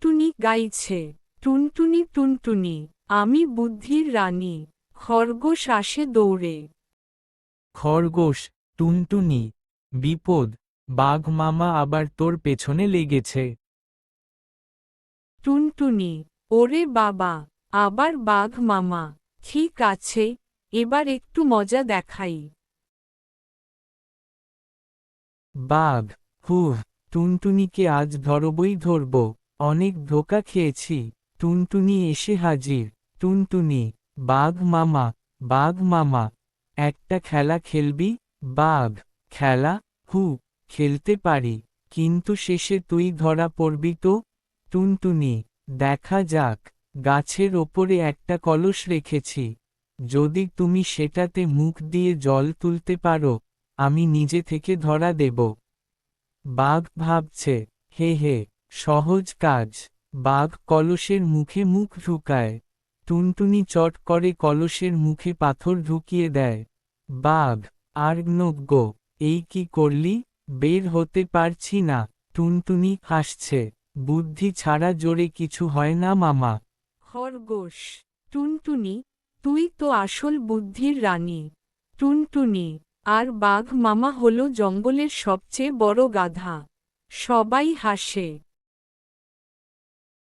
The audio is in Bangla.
টুনটুনি গাইছে, টুনটুনি টুনটুনি, আমি বুদ্ধির রানী। খরগোশ আসে দৌড়ে। খরগোশ, টুনটুনি, বিপদ, বাঘ মামা আবার তোর পেছনে লেগেছে। টুনটুনি, ওরে বাবা, আবার বাঘ মামা। ঠিক আছে, এবার একটু মজা দেখাই। বাঘ, হুহ, টুনটুনিকে আজ ধরবই ধরব, অনেক ধোঁকা খেয়েছি। টুনটুনি এসে হাজির। টুনটুনি, বাঘ মামা, বাঘ মামা, একটা খেলা খেলবি? বাঘ, খেলা? হু, খেলতে পারি, কিন্তু শেষে তুই ধরা পড়বি তো। টুনটুনি, দেখা যাক, গাছের ওপরে একটা কলস রেখেছি, যদি তুমি সেটাতে মুখ দিয়ে জল তুলতে পারো, আমি নিজে থেকে ধরা দেব। বাঘ ভাবছে, হে হে, সহজ কাজ। বাঘ কলসের মুখে মুখ ঢুকায়। টুনটুনি চট করে কলসের মুখে পাথর ঢুকিয়ে দেয়। বাঘ, আর নগ্য, এই কি করলি? বের হতে পারছি না। টুনটুনি হাসছে, বুদ্ধি ছাড়া জোরে কিছু হয় না মামা। খরগোশ, টুনটুনি, তুই তো আসল বুদ্ধির রানী। টুনটুনি, আর বাঘ মামা হলো জঙ্গলের সবচেয়ে বড় গাধা। সবাই হাসে।